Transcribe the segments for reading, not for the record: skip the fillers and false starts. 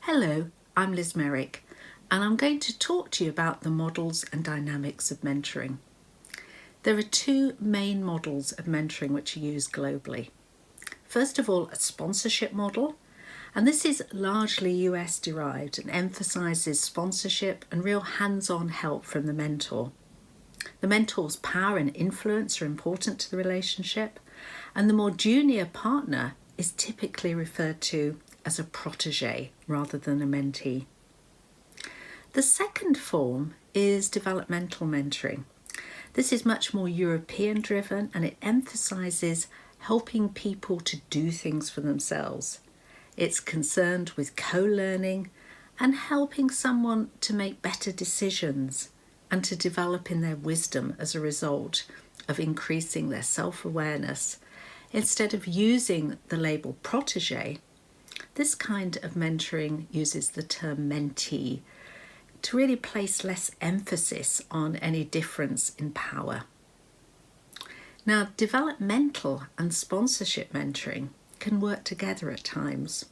Hello, I'm Liz Merrick, and I'm going to talk to you about the models and dynamics of mentoring. There are two main models of mentoring which are used globally. First of all, a sponsorship model, and this is largely US derived and emphasises sponsorship and real hands-on help from the mentor. The mentor's power and influence are important to the relationship, and the more junior partner is typically referred to as a protégé rather than a mentee. The second form is developmental mentoring. This is much more European driven, and it emphasises helping people to do things for themselves. It's concerned with co-learning and helping someone to make better decisions and to develop in their wisdom as a result of increasing their self-awareness. Instead of using the label protégé, this kind of mentoring uses the term mentee to really place less emphasis on any difference in power. Now, developmental and sponsorship mentoring can work together at times.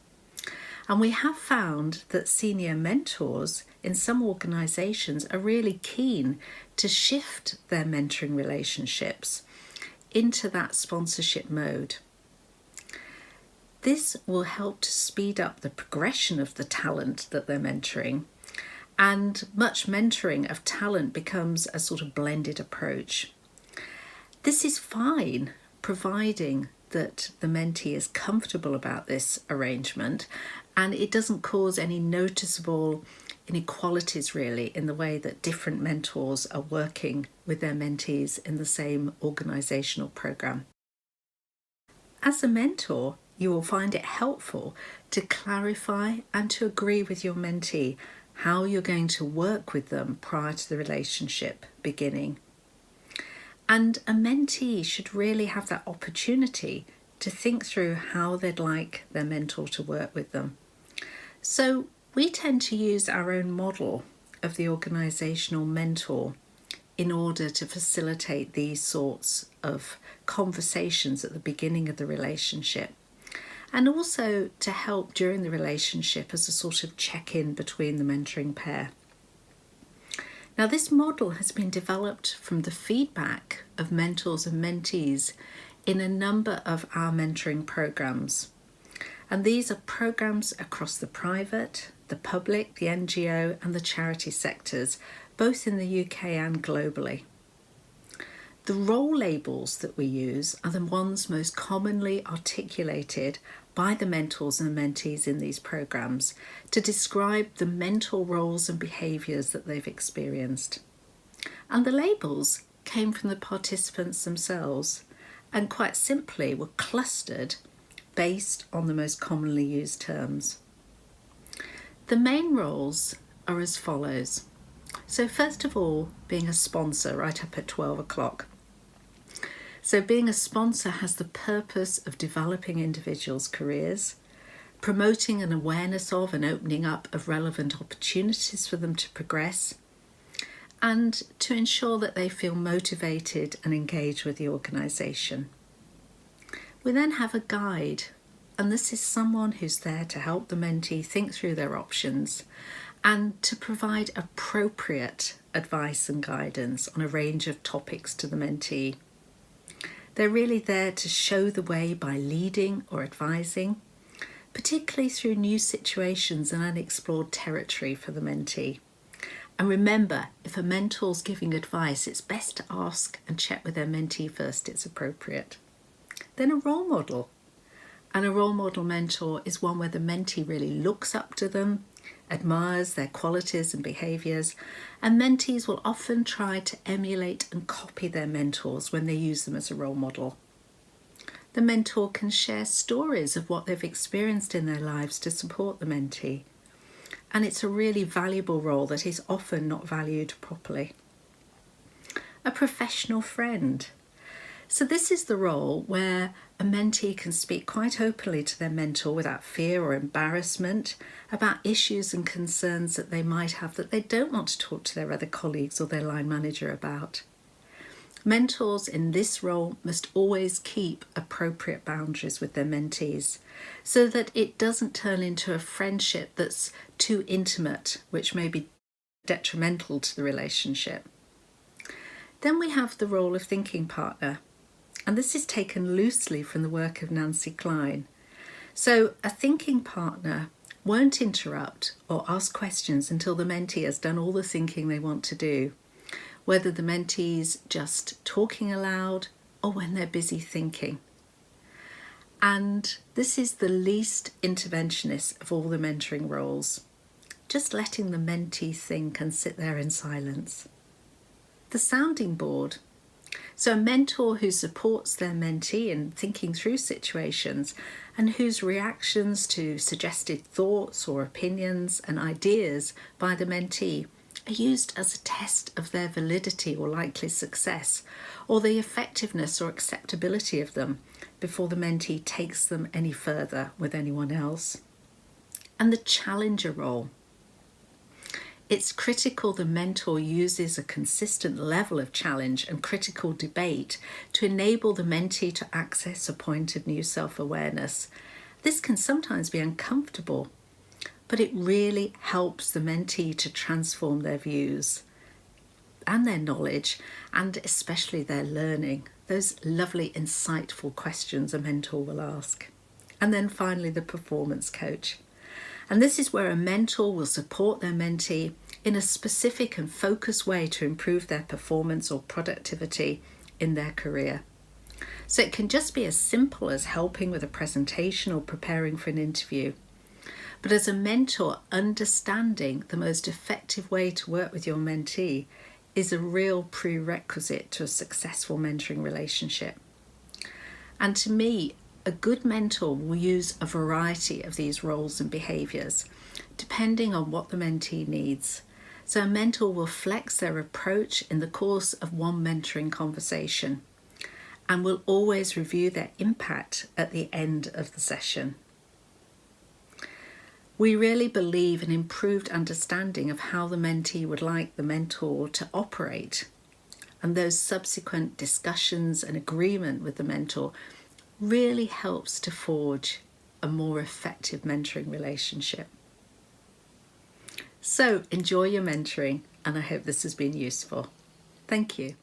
And we have found that senior mentors in some organisations are really keen to shift their mentoring relationships into that sponsorship mode. This will help to speed up the progression of the talent that they're mentoring, and much mentoring of talent becomes a sort of blended approach. This is fine, providing that the mentee is comfortable about this arrangement and it doesn't cause any noticeable inequalities really in the way that different mentors are working with their mentees in the same organisational programme. As a mentor, you will find it helpful to clarify and to agree with your mentee how you're going to work with them prior to the relationship beginning. And a mentee should really have that opportunity to think through how they'd like their mentor to work with them. So we tend to use our own model of the organisational mentor in order to facilitate these sorts of conversations at the beginning of the relationship, and also to help during the relationship as a sort of check-in between the mentoring pair. Now, this model has been developed from the feedback of mentors and mentees in a number of our mentoring programs. And these are programs across the private, the public, the NGO and the charity sectors, both in the UK and globally. The role labels that we use are the ones most commonly articulated by the mentors and mentees in these programs to describe the mentor roles and behaviours that they've experienced. And the labels came from the participants themselves and quite simply were clustered based on the most commonly used terms. The main roles are as follows. So first of all, being a sponsor right up at 12 o'clock. So being a sponsor has the purpose of developing individuals' careers, promoting an awareness of and opening up of relevant opportunities for them to progress, and to ensure that they feel motivated and engaged with the organisation. We then have a guide, and this is someone who's there to help the mentee think through their options and to provide appropriate advice and guidance on a range of topics to the mentee. They're really there to show the way by leading or advising, particularly through new situations and unexplored territory for the mentee. And remember, if a mentor's giving advice, it's best to ask and check with their mentee first it's appropriate. Then a role model. And a role model mentor is one where the mentee really looks up to them, admires their qualities and behaviours, and mentees will often try to emulate and copy their mentors when they use them as a role model. The mentor can share stories of what they've experienced in their lives to support the mentee, and it's a really valuable role that is often not valued properly. A professional friend. So this is the role where a mentee can speak quite openly to their mentor without fear or embarrassment about issues and concerns that they might have that they don't want to talk to their other colleagues or their line manager about. Mentors in this role must always keep appropriate boundaries with their mentees so that it doesn't turn into a friendship that's too intimate, which may be detrimental to the relationship. Then we have the role of thinking partner, and this is taken loosely from the work of Nancy Klein. So a thinking partner won't interrupt or ask questions until the mentee has done all the thinking they want to do, whether the mentee's just talking aloud or when they're busy thinking. And this is the least interventionist of all the mentoring roles, just letting the mentee think and sit there in silence. The sounding board. So a mentor who supports their mentee in thinking through situations and whose reactions to suggested thoughts or opinions and ideas by the mentee are used as a test of their validity or likely success, or the effectiveness or acceptability of them before the mentee takes them any further with anyone else. And the challenger role. It's critical the mentor uses a consistent level of challenge and critical debate to enable the mentee to access a point of new self-awareness. This can sometimes be uncomfortable, but it really helps the mentee to transform their views and their knowledge, and especially their learning. Those lovely, insightful questions a mentor will ask. And then finally, the performance coach. And this is where a mentor will support their mentee in a specific and focused way to improve their performance or productivity in their career. So it can just be as simple as helping with a presentation or preparing for an interview. But as a mentor, understanding the most effective way to work with your mentee is a real prerequisite to a successful mentoring relationship. And to me, a good mentor will use a variety of these roles and behaviours, depending on what the mentee needs. So a mentor will flex their approach in the course of one mentoring conversation and will always review their impact at the end of the session. We really believe in improved understanding of how the mentee would like the mentor to operate, and those subsequent discussions and agreement with the mentor really helps to forge a more effective mentoring relationship. So enjoy your mentoring, and I hope this has been useful. Thank you.